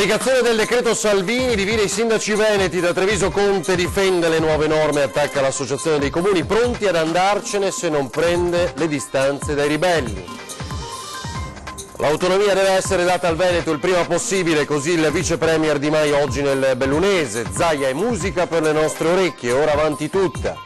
L'applicazione del decreto Salvini divide i sindaci veneti. Da Treviso Conte difende le nuove norme e attacca l'associazione dei comuni pronti ad andarcene se non prende le distanze dai ribelli. L'autonomia deve essere data al Veneto il prima possibile, così il vice premier Di Maio oggi nel Bellunese. Zaia e musica per le nostre orecchie, ora avanti tutta.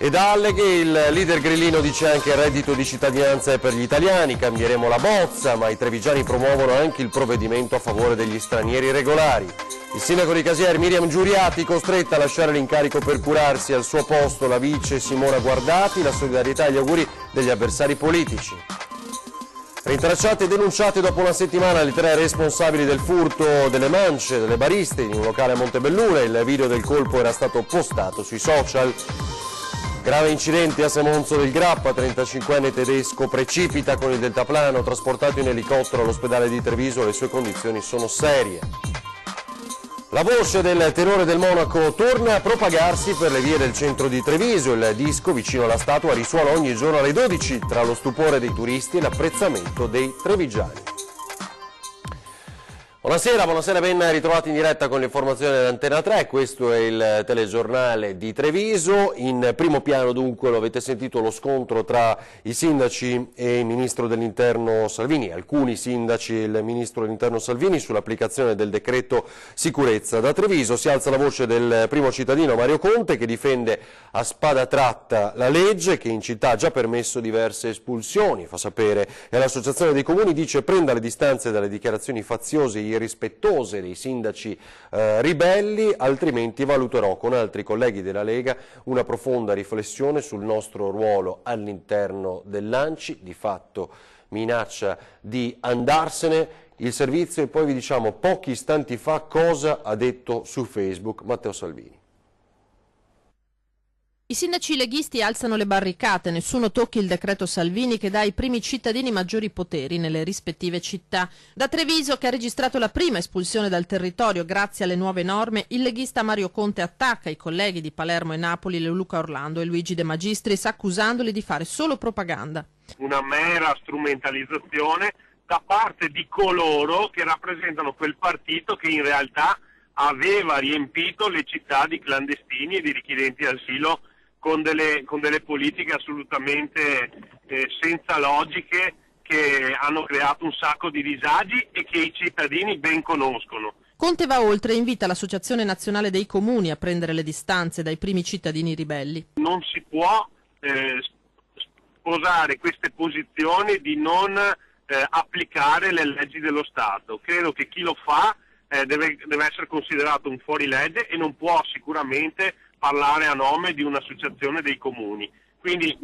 E da Alleghe il leader grillino dice anche il reddito di cittadinanza è per gli italiani, cambieremo la bozza, ma i trevigiani promuovono anche il provvedimento a favore degli stranieri regolari. Il sindaco di Casieri Miriam Giuriati costretta a lasciare l'incarico per curarsi, al suo posto la vice Simona Guardati, la solidarietà e gli auguri degli avversari politici. Rintracciate e denunciate dopo una settimana le 3 responsabili del furto delle mance delle bariste in un locale a Montebelluna. Il video del colpo era stato postato sui social. Grave incidente a Semonzo del Grappa, 35enne tedesco precipita con il deltaplano, trasportato in elicottero all'ospedale di Treviso, le sue condizioni sono serie. La voce del tenore del Monaco torna a propagarsi per le vie del centro di Treviso, il disco vicino alla statua risuona ogni giorno alle 12 tra lo stupore dei turisti e l'apprezzamento dei trevigiani. Buonasera, ben ritrovati in diretta con l'informazione dell'Antena 3, questo è il telegiornale di Treviso. In primo piano dunque lo avete sentito lo scontro tra i sindaci e il ministro dell'interno Salvini, alcuni sindaci e il ministro dell'interno Salvini sull'applicazione del decreto sicurezza. Da Treviso si alza la voce del primo cittadino Mario Conte che difende a spada tratta la legge che in città ha già permesso diverse espulsioni, fa sapere, e l'associazione dei comuni dice prenda le distanze dalle dichiarazioni faziose irrispettose dei sindaci ribelli, altrimenti valuterò con altri colleghi della Lega una profonda riflessione sul nostro ruolo all'interno dell'ANCI, di fatto minaccia di andarsene il servizio e poi vi diciamo pochi istanti fa cosa ha detto su Facebook Matteo Salvini. I sindaci leghisti alzano le barricate, nessuno tocchi il decreto Salvini che dà ai primi cittadini maggiori poteri nelle rispettive città. Da Treviso, che ha registrato la prima espulsione dal territorio grazie alle nuove norme, il leghista Mario Conte attacca i colleghi di Palermo e Napoli, Luca Orlando e Luigi De Magistris, accusandoli di fare solo propaganda. Una mera strumentalizzazione da parte di coloro che rappresentano quel partito che in realtà aveva riempito le città di clandestini e di richiedenti asilo con delle politiche assolutamente senza logiche che hanno creato un sacco di disagi e che i cittadini ben conoscono. Conte va oltre e invita l'Associazione Nazionale dei Comuni a prendere le distanze dai primi cittadini ribelli. Non si può sposare queste posizioni di non applicare le leggi dello Stato. Credo che chi lo fa deve essere considerato un fuorilegge e non può sicuramente parlare a nome di un'associazione dei comuni. Quindi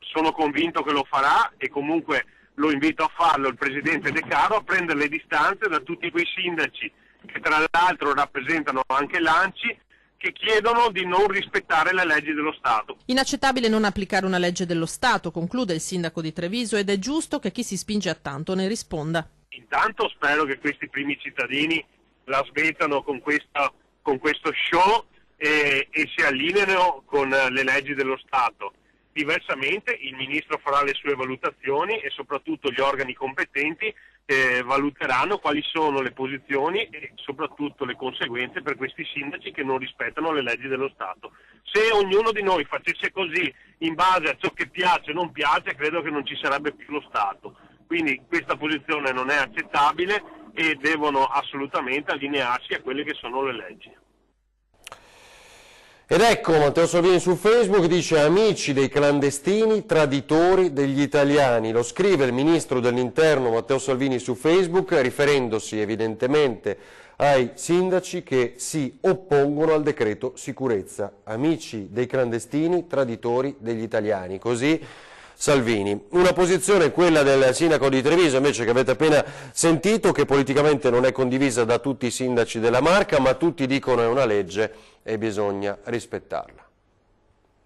sono convinto che lo farà e comunque lo invito a farlo il presidente De Caro, a prendere le distanze da tutti quei sindaci che tra l'altro rappresentano anche l'ANCI, che chiedono di non rispettare le leggi dello Stato. Inaccettabile non applicare una legge dello Stato, conclude il sindaco di Treviso, ed è giusto che chi si spinge a tanto ne risponda. Intanto spero che questi primi cittadini la smettano con questo show e si allineino con le leggi dello Stato. Diversamente il Ministro farà le sue valutazioni e soprattutto gli organi competenti valuteranno quali sono le posizioni e soprattutto le conseguenze per questi sindaci che non rispettano le leggi dello Stato. Se ognuno di noi facesse così in base a ciò che piace o non piace, credo che non ci sarebbe più lo Stato. Quindi questa posizione non è accettabile e devono assolutamente allinearsi a quelle che sono le leggi. Ed ecco, Matteo Salvini su Facebook dice amici dei clandestini, traditori degli italiani. Lo scrive il ministro dell'interno Matteo Salvini su Facebook, riferendosi evidentemente ai sindaci che si oppongono al decreto sicurezza. Amici dei clandestini, traditori degli italiani. Così Salvini. Una posizione, quella del sindaco di Treviso, invece, che avete appena sentito, che politicamente non è condivisa da tutti i sindaci della Marca, ma tutti dicono è una legge e bisogna rispettarla.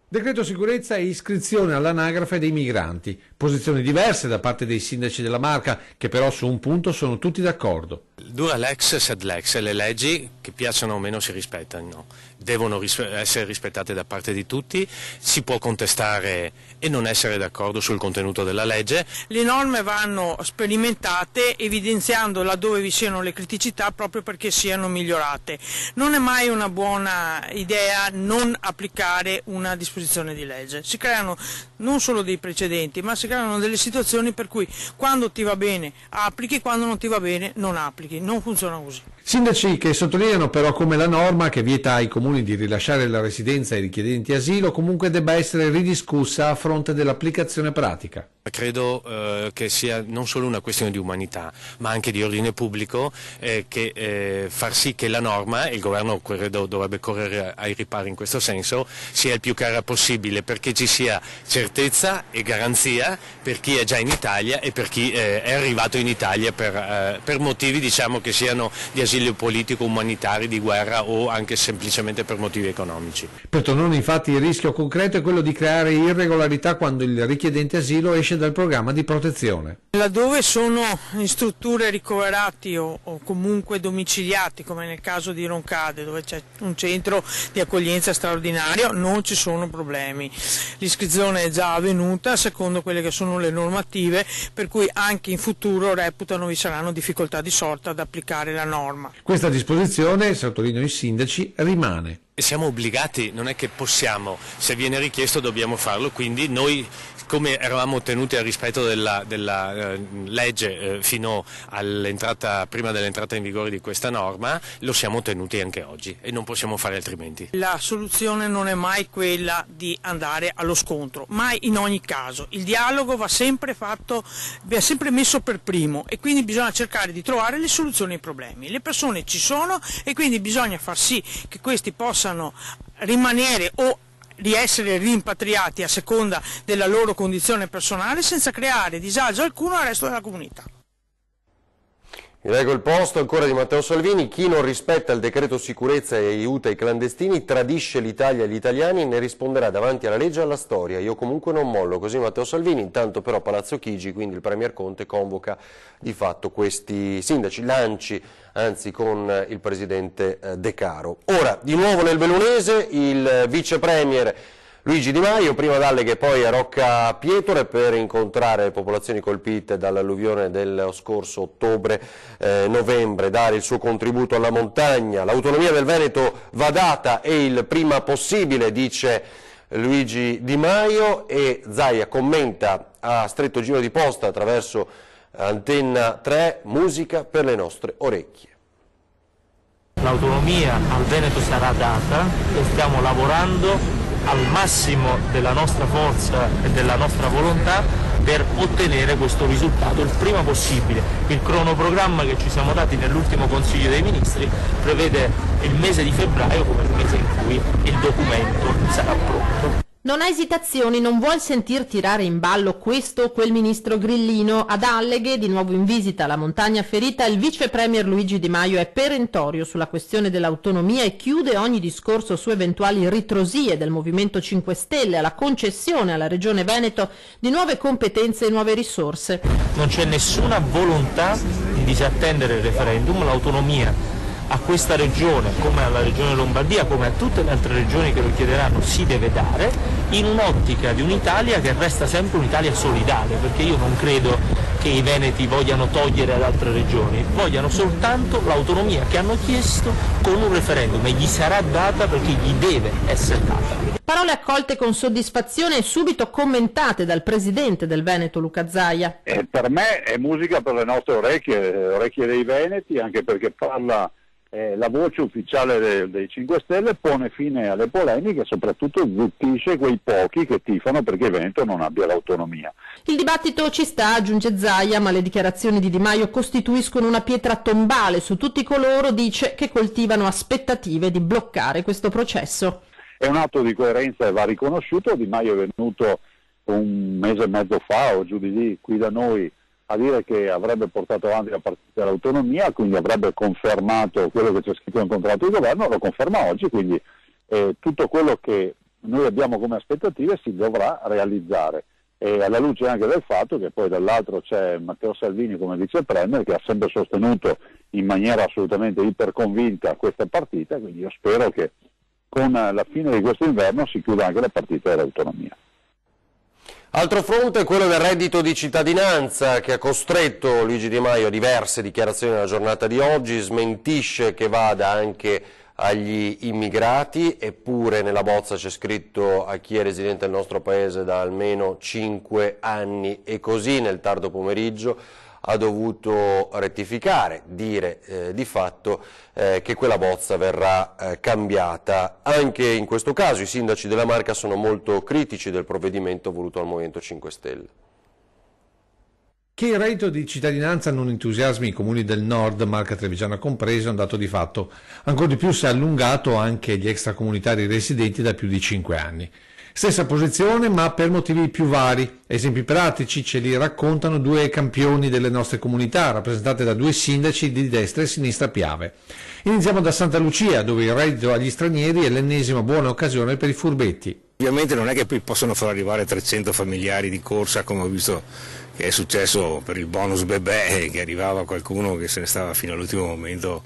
Decreto sicurezza e iscrizione all'anagrafe dei migranti. Posizioni diverse da parte dei sindaci della Marca, che però su un punto sono tutti d'accordo. Dura lex sed lex, le leggi che piacciono o meno si rispettano, devono essere rispettate da parte di tutti, si può contestare e non essere d'accordo sul contenuto della legge. Le norme vanno sperimentate evidenziando laddove vi siano le criticità proprio perché siano migliorate. Non è mai una buona idea non applicare una disposizione di legge. Si creano non solo dei precedenti, ma si creano delle situazioni per cui quando ti va bene applichi, quando non ti va bene non applichi. Non funziona così. Sindaci che sottolineano però come la norma che vieta ai comuni di rilasciare la residenza ai richiedenti asilo comunque debba essere ridiscussa a fronte dell'applicazione pratica. Credo che sia non solo una questione di umanità, ma anche di ordine pubblico, che far sì che la norma, e il governo credo dovrebbe correre ai ripari in questo senso, sia il più chiara possibile, perché ci sia certezza e garanzia per chi è già in Italia e per chi è arrivato in Italia per motivi, diciamo, che siano di asilo politico, umanitari, di guerra o anche semplicemente per motivi economici. Per Tononi infatti il rischio concreto è quello di creare irregolarità quando il richiedente asilo esce dal programma di protezione. Laddove sono in strutture ricoverati o comunque domiciliati, come nel caso di Roncade, dove c'è un centro di accoglienza straordinario, non ci sono problemi. L'iscrizione è già avvenuta secondo quelle che sono le normative, per cui anche in futuro reputano vi saranno difficoltà di sorta ad applicare la norma. Questa disposizione, sottolineano i sindaci, rimane. E siamo obbligati, non è che possiamo, se viene richiesto dobbiamo farlo, quindi noi, come eravamo tenuti al rispetto della legge fino prima dell'entrata in vigore di questa norma, lo siamo tenuti anche oggi e non possiamo fare altrimenti. La soluzione non è mai quella di andare allo scontro, mai in ogni caso. Il dialogo va sempre messo per primo e quindi bisogna cercare di trovare le soluzioni ai problemi. Le persone ci sono e quindi bisogna far sì che questi possano rimanere o di essere rimpatriati a seconda della loro condizione personale senza creare disagio alcuno al resto della comunità. Vi leggo il posto ancora di Matteo Salvini: chi non rispetta il decreto sicurezza e aiuta i clandestini tradisce l'Italia e gli italiani e ne risponderà davanti alla legge e alla storia. Io comunque non mollo. Così Matteo Salvini. Intanto però Palazzo Chigi, quindi il Premier Conte, convoca di fatto questi sindaci, lanci anzi con il Presidente De Caro. Ora, di nuovo nel Bellunese, il Vice Premier Luigi Di Maio, prima ad Alleghe e poi a Rocca Pietore, per incontrare le popolazioni colpite dall'alluvione dello scorso ottobre-novembre, dare il suo contributo alla montagna. L'autonomia del Veneto va data e il prima possibile, dice Luigi Di Maio, e Zaia commenta a stretto giro di posta attraverso Antenna 3, musica per le nostre orecchie. L'autonomia al Veneto sarà data e stiamo lavorando al massimo della nostra forza e della nostra volontà per ottenere questo risultato il prima possibile. Il cronoprogramma che ci siamo dati nell'ultimo Consiglio dei Ministri prevede il mese di febbraio come il mese in cui il documento sarà pronto. Non ha esitazioni, non vuol sentir tirare in ballo questo o quel ministro grillino. Ad Alleghe, di nuovo in visita alla montagna ferita, il vice premier Luigi Di Maio è perentorio sulla questione dell'autonomia e chiude ogni discorso su eventuali ritrosie del Movimento 5 Stelle alla concessione alla Regione Veneto di nuove competenze e nuove risorse. Non c'è nessuna volontà di disattendere il referendum, l'autonomia a questa regione, come alla regione Lombardia, come a tutte le altre regioni che lo chiederanno, si deve dare in un'ottica di un'Italia che resta sempre un'Italia solidale, perché io non credo che i veneti vogliano togliere ad altre regioni, vogliano soltanto l'autonomia che hanno chiesto con un referendum e gli sarà data perché gli deve essere data. Parole accolte con soddisfazione e subito commentate dal presidente del Veneto Luca Zaia. Per me è musica per le nostre orecchie dei veneti, anche perché parla la voce ufficiale dei 5 Stelle, pone fine alle polemiche e soprattutto zittisce quei pochi che tifano perché il Veneto non abbia l'autonomia. Il dibattito ci sta, aggiunge Zaia, ma le dichiarazioni di Di Maio costituiscono una pietra tombale su tutti coloro, dice, che coltivano aspettative di bloccare questo processo. È un atto di coerenza e va riconosciuto. Di Maio è venuto un mese e mezzo fa o giù di lì qui da noi a dire che avrebbe portato avanti la partita dell'autonomia, quindi avrebbe confermato quello che c'è scritto nel contratto di governo, lo conferma oggi, quindi tutto quello che noi abbiamo come aspettative si dovrà realizzare. E alla luce anche del fatto che poi dall'altro c'è Matteo Salvini come vice premier, che ha sempre sostenuto in maniera assolutamente iperconvinta questa partita, quindi io spero che con la fine di questo inverno si chiuda anche la partita dell'autonomia. Altro fronte è quello del reddito di cittadinanza che ha costretto Luigi Di Maio a diverse dichiarazioni nella giornata di oggi, smentisce che vada anche agli immigrati, eppure nella bozza c'è scritto a chi è residente nel nostro paese da almeno 5 anni e così nel tardo pomeriggio ha dovuto rettificare, dire di fatto che quella bozza verrà cambiata. Anche in questo caso i sindaci della Marca sono molto critici del provvedimento voluto dal Movimento 5 Stelle. Che il reddito di cittadinanza non entusiasmi i comuni del nord, Marca Trevigiana compresa, è un dato di fatto. Ancora di più si è allungato anche gli extracomunitari residenti da più di 5 anni. Stessa posizione, ma per motivi più vari. Esempi pratici ce li raccontano 2 campioni delle nostre comunità, rappresentate da 2 sindaci di destra e sinistra Piave. Iniziamo da Santa Lucia, dove il reddito agli stranieri è l'ennesima buona occasione per i furbetti. Ovviamente non è che poi possono far arrivare 300 familiari di corsa, come ho visto che è successo per il bonus bebè, che arrivava qualcuno che se ne stava fino all'ultimo momento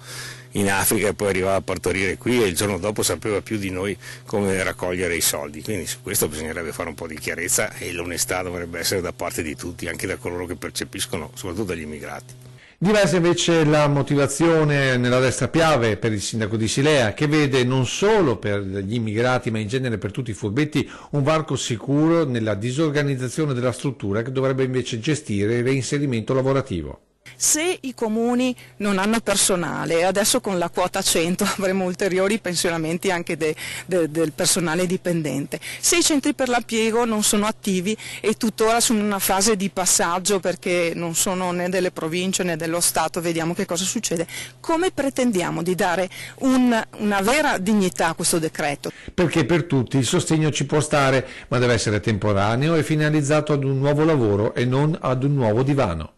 in Africa e poi arrivava a partorire qui e il giorno dopo sapeva più di noi come raccogliere i soldi. Quindi su questo bisognerebbe fare un po' di chiarezza e l'onestà dovrebbe essere da parte di tutti, anche da coloro che percepiscono, soprattutto dagli immigrati. Diversa invece la motivazione nella destra Piave per il sindaco di Silea, che vede non solo per gli immigrati ma in genere per tutti i furbetti un varco sicuro nella disorganizzazione della struttura che dovrebbe invece gestire il reinserimento lavorativo. Se i comuni non hanno personale, adesso con la quota 100 avremo ulteriori pensionamenti anche del personale dipendente. Se i centri per l'impiego non sono attivi e tuttora sono in una fase di passaggio perché non sono né delle province né dello Stato, vediamo che cosa succede. Come pretendiamo di dare una vera dignità a questo decreto? Perché per tutti il sostegno ci può stare, ma deve essere temporaneo e finalizzato ad un nuovo lavoro e non ad un nuovo divano.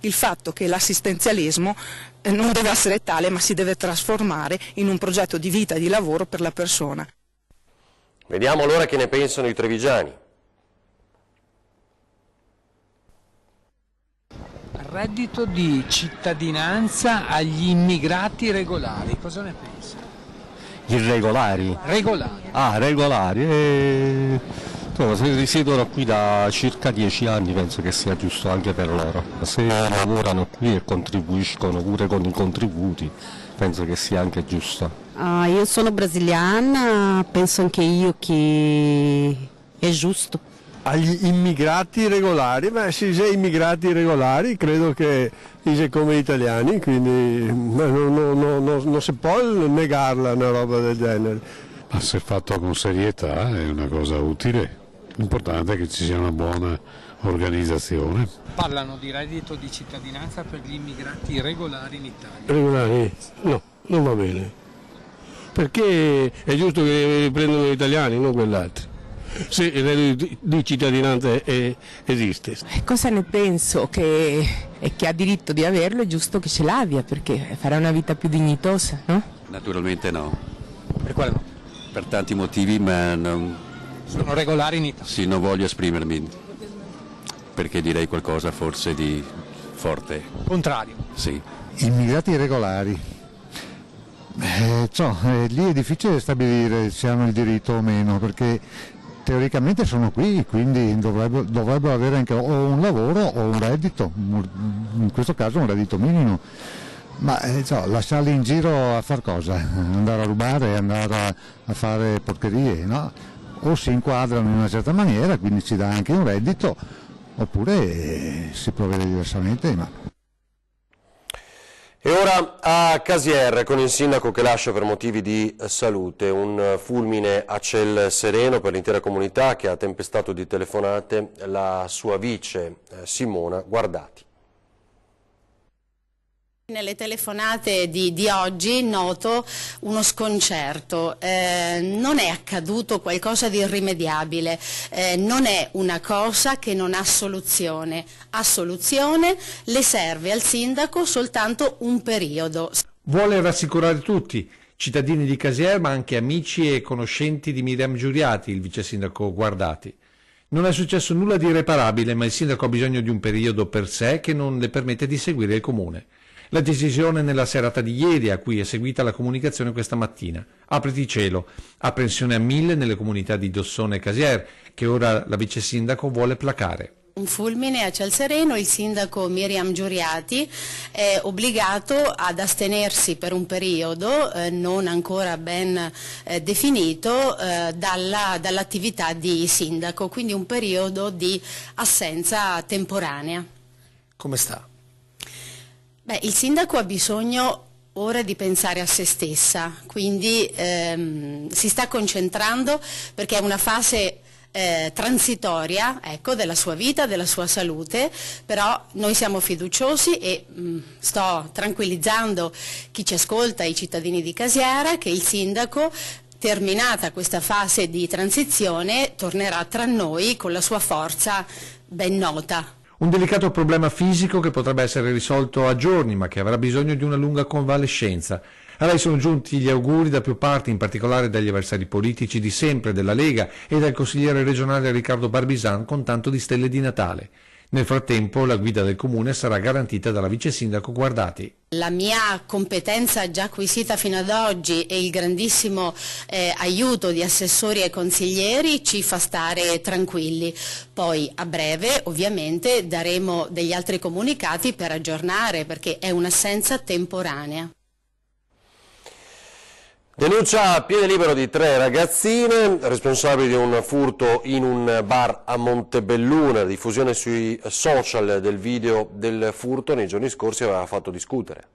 Il fatto che l'assistenzialismo non deve essere tale, ma si deve trasformare in un progetto di vita e di lavoro per la persona. Vediamo allora che ne pensano i trevigiani. Reddito di cittadinanza agli immigrati regolari, cosa ne pensa? Irregolari? Regolari. Ah, regolari. Se risiedono qui da circa 10 anni penso che sia giusto anche per loro. Se lavorano qui e contribuiscono pure con i contributi, penso che sia anche giusto. Io sono brasiliana, penso anche io che è giusto. Agli immigrati regolari? Beh, se sei immigrati regolari credo che sei come italiani, quindi non si può negarla una roba del genere. Ma se fatto con serietà è una cosa utile. L'importante è che ci sia una buona organizzazione. Parlano di reddito di cittadinanza per gli immigrati regolari in Italia. Regolari? No, non va bene. Perché è giusto che prendano gli italiani, non quell'altro. Se il reddito di cittadinanza esiste. Cosa ne penso? Che chi ha diritto di averlo è giusto che ce l'abbia, perché farà una vita più dignitosa, no? Naturalmente no. Per quale no? Per tanti motivi, ma non... Sono regolari in Italia? Sì, non voglio esprimermi, perché direi qualcosa forse di forte. Contrario? Sì. Immigrati regolari. Lì è difficile stabilire se hanno il diritto o meno, perché teoricamente sono qui, quindi dovrebbero avere anche o un lavoro o un reddito, in questo caso un reddito minimo. Ma lasciarli in giro a far cosa? Andare a rubare, andare a fare porcherie, no? O si inquadrano in una certa maniera, quindi si dà anche un reddito, oppure si provvede diversamente. E ora a Casier, con il sindaco che lascia per motivi di salute, un fulmine a ciel sereno per l'intera comunità che ha tempestato di telefonate la sua vice Simona Guardati. Nelle telefonate di oggi noto uno sconcerto, non è accaduto qualcosa di irrimediabile, non è una cosa che non ha soluzione, ha soluzione, le serve al sindaco soltanto un periodo. Vuole rassicurare tutti, cittadini di Casier ma anche amici e conoscenti di Miriam Giuriati, il vice sindaco Guardati. Non è successo nulla di irreparabile, ma il sindaco ha bisogno di un periodo per sé che non le permette di seguire il comune. La decisione nella serata di ieri, a cui è seguita la comunicazione questa mattina. Apriti cielo, apprensione a 1000 nelle comunità di Dossone e Casier, che ora la vice sindaco vuole placare. Un fulmine a ciel sereno, il sindaco Miriam Giuriati è obbligato ad astenersi per un periodo non ancora ben definito dall'attività di sindaco, quindi un periodo di assenza temporanea. Come sta? Beh, il sindaco ha bisogno ora di pensare a se stessa, quindi si sta concentrando perché è una fase transitoria, ecco, della sua vita, della sua salute, però noi siamo fiduciosi e sto tranquillizzando chi ci ascolta, i cittadini di Casiera, che il sindaco, terminata questa fase di transizione, tornerà tra noi con la sua forza ben nota. Un delicato problema fisico che potrebbe essere risolto a giorni, ma che avrà bisogno di una lunga convalescenza. A lei sono giunti gli auguri da più parti, in particolare dagli avversari politici di sempre della Lega e dal consigliere regionale Riccardo Barbisan, con tanto di stelle di Natale. Nel frattempo la guida del comune sarà garantita dalla vice sindaco Guardati. La mia competenza già acquisita fino ad oggi e il grandissimo aiuto di assessori e consiglieri ci fa stare tranquilli. Poi a breve ovviamente daremo degli altri comunicati per aggiornare, perché è un'assenza temporanea. Denuncia a piede libero di 3 ragazzine responsabili di un furto in un bar a Montebelluna. La diffusione sui social del video del furto nei giorni scorsi aveva fatto discutere.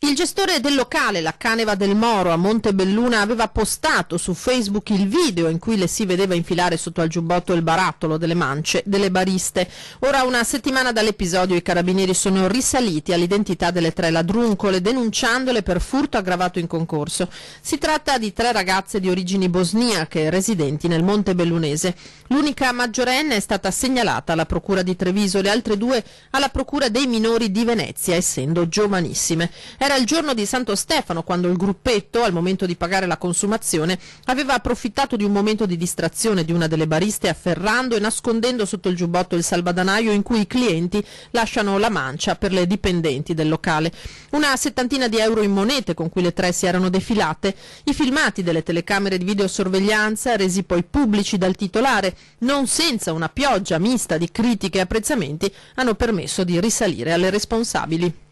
Il gestore del locale, la Caneva del Moro a Montebelluna, aveva postato su Facebook il video in cui le si vedeva infilare sotto al giubbotto il barattolo delle mance delle bariste. Ora, una settimana dall'episodio, i carabinieri sono risaliti all'identità delle 3 ladruncole, denunciandole per furto aggravato in concorso. Si tratta di 3 ragazze di origini bosniache residenti nel Montebellunese. L'unica maggiorenne è stata segnalata alla Procura di Treviso, le altre 2 alla Procura dei minori di Venezia, essendo giovanissime. Era il giorno di Santo Stefano quando il gruppetto, al momento di pagare la consumazione, aveva approfittato di un momento di distrazione di una delle bariste, afferrando e nascondendo sotto il giubbotto il salvadanaio in cui i clienti lasciano la mancia per le dipendenti del locale. Una settantina di euro in monete con cui le 3 si erano defilate. I filmati delle telecamere di videosorveglianza, resi poi pubblici dal titolare, non senza una pioggia mista di critiche e apprezzamenti, hanno permesso di risalire alle responsabili.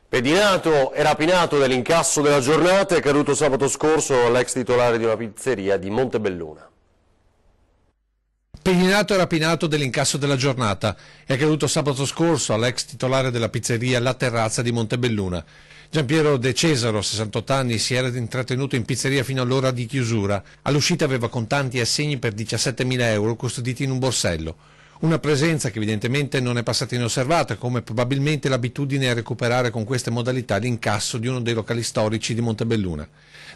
Pedinato e rapinato dell'incasso della giornata è caduto sabato scorso l'ex titolare di una pizzeria di Montebelluna. Pedinato e rapinato dell'incasso della giornata è caduto sabato scorso all'ex titolare della pizzeria La Terrazza di Montebelluna. Giampiero De Cesaro, 68 anni, si era intrattenuto in pizzeria fino all'ora di chiusura. All'uscita aveva contanti e assegni per 17.000 euro custoditi in un borsello. Una presenza che evidentemente non è passata inosservata, come probabilmente l'abitudine a recuperare con queste modalità l'incasso di uno dei locali storici di Montebelluna.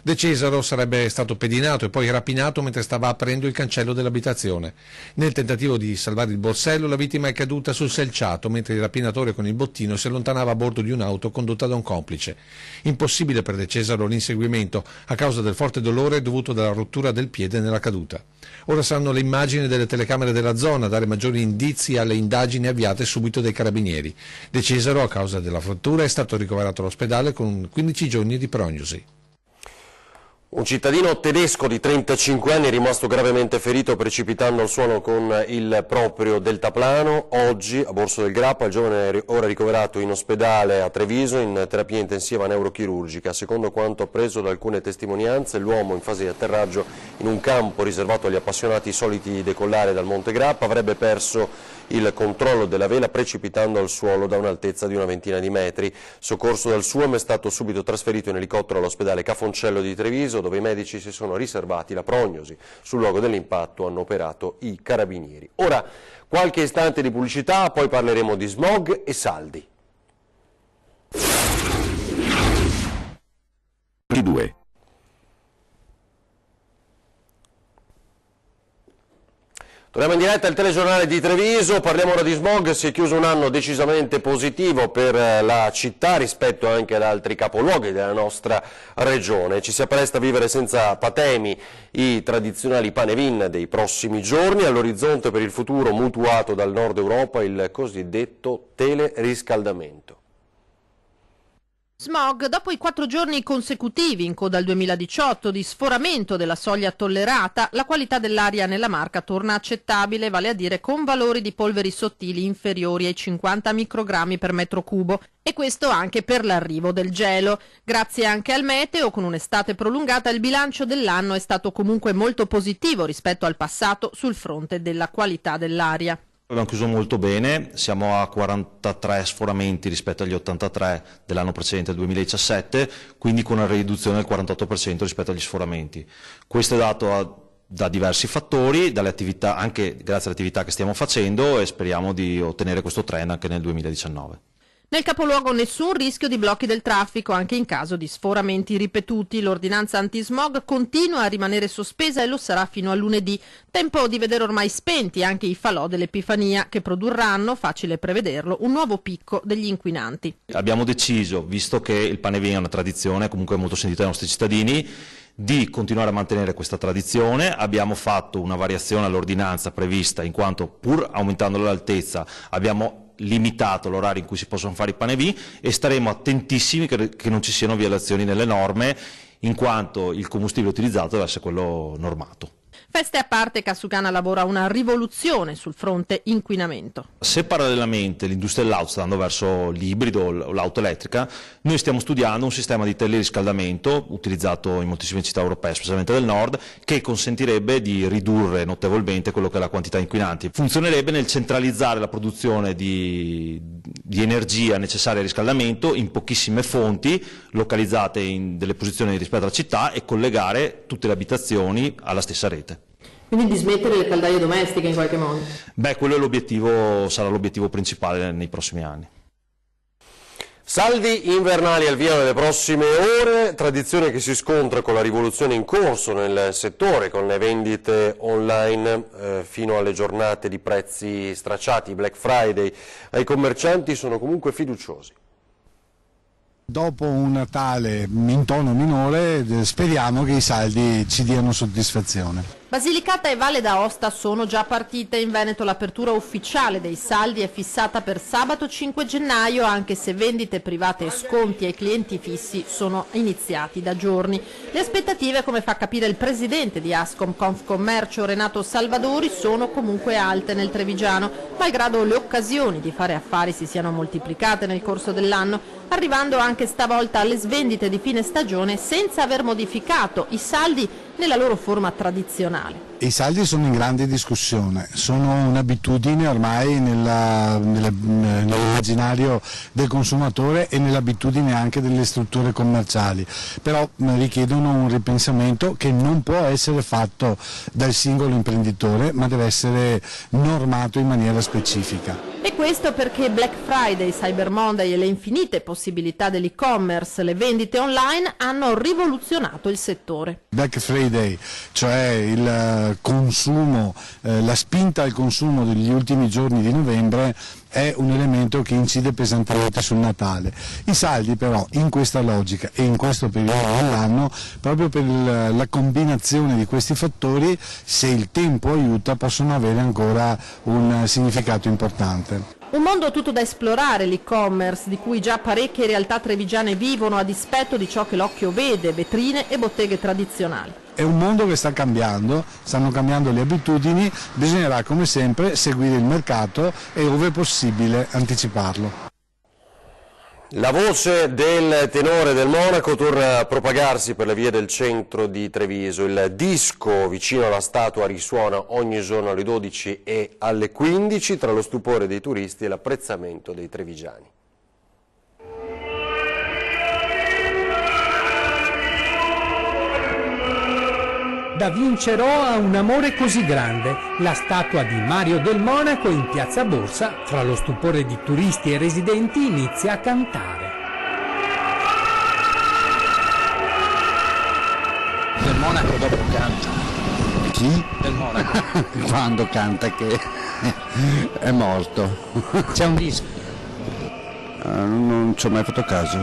De Cesaro sarebbe stato pedinato e poi rapinato mentre stava aprendo il cancello dell'abitazione. Nel tentativo di salvare il borsello, la vittima è caduta sul selciato mentre il rapinatore con il bottino si allontanava a bordo di un'auto condotta da un complice. Impossibile per De Cesaro l'inseguimento a causa del forte dolore dovuto dalla rottura del piede nella caduta. Ora saranno le immagini delle telecamere della zona a dare maggiori indizi alle indagini avviate subito dai carabinieri. De Cesaro, a causa della frattura, è stato ricoverato all'ospedale con 15 giorni di prognosi. Un cittadino tedesco di 35 anni è rimasto gravemente ferito precipitando al suolo con il proprio deltaplano. Oggi, a Borso del Grappa, il giovane è ora ricoverato in ospedale a Treviso in terapia intensiva neurochirurgica. Secondo quanto appreso da alcune testimonianze, l'uomo in fase di atterraggio in un campo riservato agli appassionati soliti decollare dal Monte Grappa avrebbe perso il controllo della vela precipitando al suolo da un'altezza di una ventina di metri. Soccorso dal SUAM è stato subito trasferito in elicottero all'ospedale Cafoncello di Treviso, dove i medici si sono riservati la prognosi. Sul luogo dell'impatto hanno operato i carabinieri. Ora qualche istante di pubblicità, poi parleremo di smog e saldi. 22. Torniamo in diretta al telegiornale di Treviso, parliamo ora di smog. Si è chiuso un anno decisamente positivo per la città rispetto anche ad altri capoluoghi della nostra regione. Ci si appresta a vivere senza patemi i tradizionali panevin dei prossimi giorni, all'orizzonte per il futuro mutuato dal nord Europa il cosiddetto teleriscaldamento. Smog, dopo i 4 giorni consecutivi in coda al 2018 di sforamento della soglia tollerata, la qualità dell'aria nella Marca torna accettabile, vale a dire con valori di polveri sottili inferiori ai 50 microgrammi per metro cubo, e questo anche per l'arrivo del gelo. Grazie anche al meteo, con un'estate prolungata, il bilancio dell'anno è stato comunque molto positivo rispetto al passato sul fronte della qualità dell'aria. Abbiamo chiuso molto bene, siamo a 43 sforamenti rispetto agli 83 dell'anno precedente, il 2017, quindi con una riduzione del 48% rispetto agli sforamenti. Questo è dato da diversi fattori, dalle attività, anche grazie alle attività che stiamo facendo, e speriamo di ottenere questo trend anche nel 2019. Nel capoluogo nessun rischio di blocchi del traffico, anche in caso di sforamenti ripetuti. L'ordinanza antismog continua a rimanere sospesa e lo sarà fino a lunedì. Tempo di vedere ormai spenti anche i falò dell'Epifania, che produrranno, facile prevederlo, un nuovo picco degli inquinanti. Abbiamo deciso, visto che il panevin è una tradizione comunque molto sentita dai nostri cittadini, di continuare a mantenere questa tradizione. Abbiamo fatto una variazione all'ordinanza prevista, in quanto pur aumentando l'altezza abbiamo limitato l'orario in cui si possono fare i panevin, e staremo attentissimi che non ci siano violazioni nelle norme, in quanto il combustibile utilizzato deve essere quello normato. Feste a parte, Cassucana lavora una rivoluzione sul fronte inquinamento. Se parallelamente l'industria dell'auto sta andando verso l'ibrido o l'auto elettrica, noi stiamo studiando un sistema di teleriscaldamento utilizzato in moltissime città europee, specialmente del nord, che consentirebbe di ridurre notevolmente quello che è la quantità inquinanti. Funzionerebbe nel centralizzare la produzione di energia necessaria al riscaldamento in pochissime fonti localizzate in delle posizioni rispetto alla città, e collegare tutte le abitazioni alla stessa rete. Quindi di smettere le caldaie domestiche in qualche modo? Beh, quello è l'obiettivo, sarà l'obiettivo principale nei prossimi anni. Saldi invernali al via nelle prossime ore, tradizione che si scontra con la rivoluzione in corso nel settore, con le vendite online fino alle giornate di prezzi stracciati, Black Friday. Ai commercianti sono comunque fiduciosi. Dopo un Natale in tono minore, speriamo che i saldi ci diano soddisfazione. Basilicata e Valle d'Aosta sono già partite. In Veneto l'apertura ufficiale dei saldi è fissata per sabato 5 gennaio, anche se vendite private e sconti ai clienti fissi sono iniziati da giorni. Le aspettative, come fa capire il presidente di Ascom Confcommercio Renato Salvadori, sono comunque alte nel Trevigiano, malgrado le occasioni di fare affari si siano moltiplicate nel corso dell'anno, arrivando anche stavolta alle svendite di fine stagione senza aver modificato i saldi nella loro forma tradizionale. I saldi sono in grande discussione, sono un'abitudine ormai nell'immaginario del consumatore e nell'abitudine anche delle strutture commerciali, però richiedono un ripensamento che non può essere fatto dal singolo imprenditore, ma deve essere normato in maniera specifica. E questo perché Black Friday, Cyber Monday e le infinite possibilità dell'e-commerce, le vendite online hanno rivoluzionato il settore. Black Friday, cioè il consumo, la spinta al consumo degli ultimi giorni di novembre, è un elemento che incide pesantemente sul Natale. I saldi però in questa logica e in questo periodo dell'anno, proprio per la combinazione di questi fattori, se il tempo aiuta, possono avere ancora un significato importante. Un mondo tutto da esplorare, l'e-commerce, di cui già parecchie realtà trevigiane vivono a dispetto di ciò che l'occhio vede, vetrine e botteghe tradizionali. È un mondo che sta cambiando, stanno cambiando le abitudini, bisognerà come sempre seguire il mercato e ove possibile anticiparlo. La voce del tenore del Monaco torna a propagarsi per le vie del centro di Treviso. Il disco vicino alla statua risuona ogni giorno alle 12 e alle 15 tra lo stupore dei turisti e l'apprezzamento dei trevigiani. Da Vincerò a un amore così grande, la statua di Mario del Monaco in piazza Borsa, tra lo stupore di turisti e residenti, inizia a cantare. Del Monaco dopo canta, Chi? Del Monaco. Quando canta che è morto. C'è un disco. Non ci ho mai fatto caso.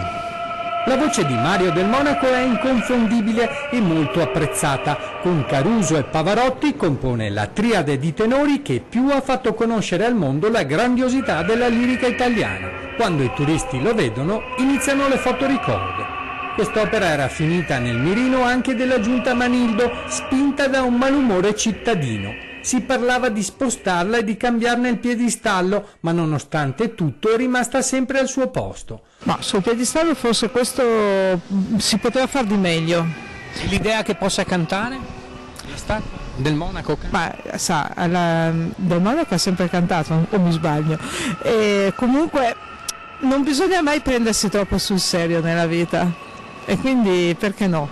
La voce di Mario Del Monaco è inconfondibile e molto apprezzata. Con Caruso e Pavarotti compone la triade di tenori che più ha fatto conoscere al mondo la grandiosità della lirica italiana. Quando i turisti lo vedono, iniziano le fotoricordo. Quest'opera era finita nel mirino anche della giunta Manildo, spinta da un malumore cittadino. Si parlava di spostarla e di cambiarne il piedistallo, ma nonostante tutto è rimasta sempre al suo posto. Ma sul piedistallo forse questo si poteva far di meglio. L'idea che possa cantare? La statua del Monaco? Ma sa, Del Monaco ha sempre cantato, o mi sbaglio. E comunque non bisogna mai prendersi troppo sul serio nella vita. E quindi perché no?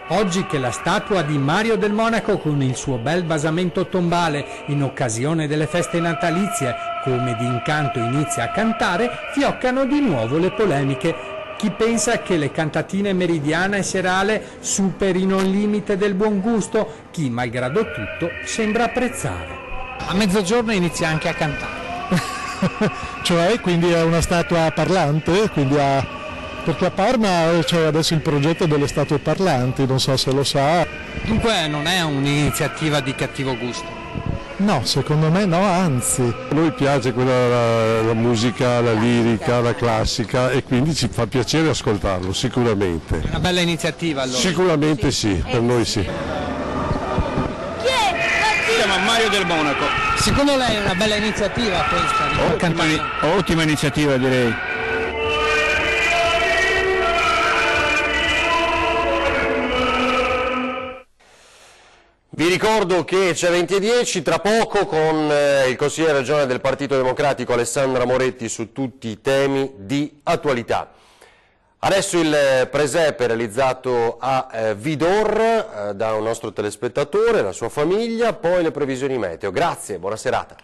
Oggi che la statua di Mario Del Monaco con il suo bel basamento tombale in occasione delle feste natalizie come d'incanto inizia a cantare, fioccano di nuovo le polemiche. Chi pensa che le cantatine Meridiana e Serale superino il limite del buon gusto, chi malgrado tutto sembra apprezzare. A mezzogiorno inizia anche a cantare. Cioè, quindi è una statua parlante, perché a Parma c'è adesso il progetto delle statue parlanti, non so se lo sa. Dunque non è un'iniziativa di cattivo gusto? No, secondo me no, anzi. A noi piace la musica, la lirica, la classica e quindi ci fa piacere ascoltarlo, sicuramente. Una bella iniziativa allora? Sicuramente sì, per noi sì. Chi è? Si chiama Mario Del Monaco. Secondo lei è una bella iniziativa questa? Ottima iniziativa, direi. Vi ricordo che c'è 20:10, tra poco con il consigliere regionale del Partito Democratico Alessandra Moretti su tutti i temi di attualità. Adesso il presepe realizzato a Vidor da un nostro telespettatore, la sua famiglia, poi le previsioni meteo. Grazie, buona serata.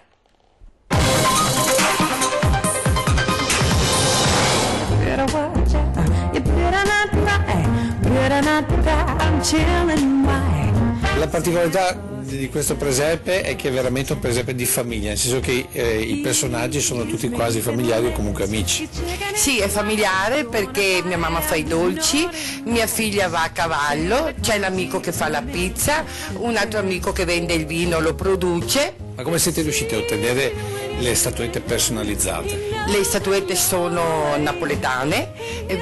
La particolarità di questo presepe è che è veramente un presepe di famiglia, nel senso che i personaggi sono tutti quasi familiari o comunque amici. Sì, è familiare perché mia mamma fa i dolci, mia figlia va a cavallo, c'è l'amico che fa la pizza, un altro amico che vende il vino, lo produce. Ma come siete riusciti a ottenere le statuette personalizzate? Le statuette sono napoletane,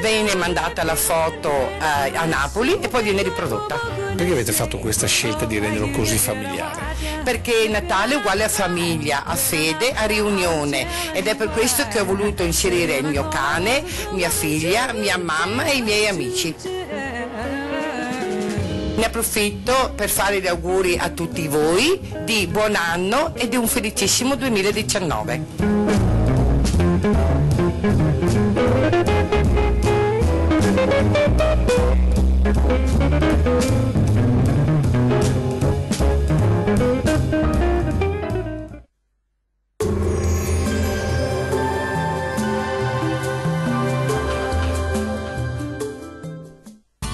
viene mandata la foto a Napoli e poi viene riprodotta. Perché avete fatto questa scelta di renderlo così familiare? Perché Natale è uguale a famiglia, a fede, a riunione ed è per questo che ho voluto inserire il mio cane, mia figlia, mia mamma e i miei amici. Ne approfitto per fare gli auguri a tutti voi di buon anno e di un felicissimo 2019.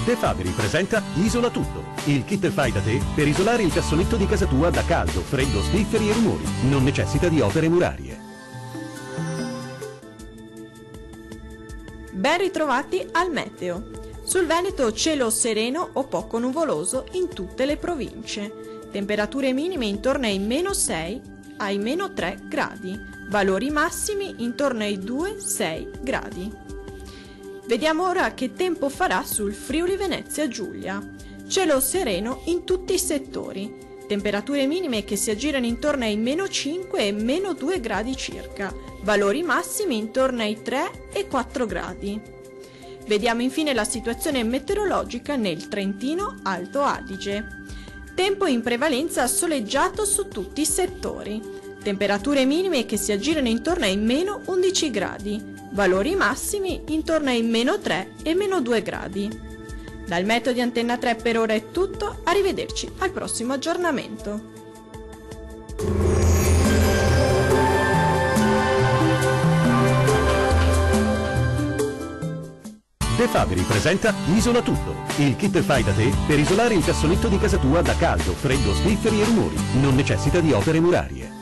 De Fabri presenta Isola Tutto, il kit fai da te per isolare il cassonetto di casa tua da caldo, freddo, spifferi e rumori. Non necessita di opere murarie. Ben ritrovati al meteo. Sul Veneto cielo sereno o poco nuvoloso in tutte le province. Temperature minime intorno ai -6 ai -3 gradi. Valori massimi intorno ai 2-6 gradi. Vediamo ora che tempo farà sul Friuli Venezia Giulia. Cielo sereno in tutti i settori. Temperature minime che si aggirano intorno ai -5 e -2 gradi circa. Valori massimi intorno ai 3 e 4 gradi. Vediamo infine la situazione meteorologica nel Trentino Alto Adige. Tempo in prevalenza soleggiato su tutti i settori. Temperature minime che si aggirano intorno ai -11 gradi. Valori massimi intorno ai -3 e -2 gradi. Dal meteo di Antenna 3 per ora è tutto, arrivederci al prossimo aggiornamento. De De Fabri presenta Isola Tutto, il kit fai da te per isolare il cassonetto di casa tua da caldo, freddo, spifferi e rumori. Non necessita di opere murarie.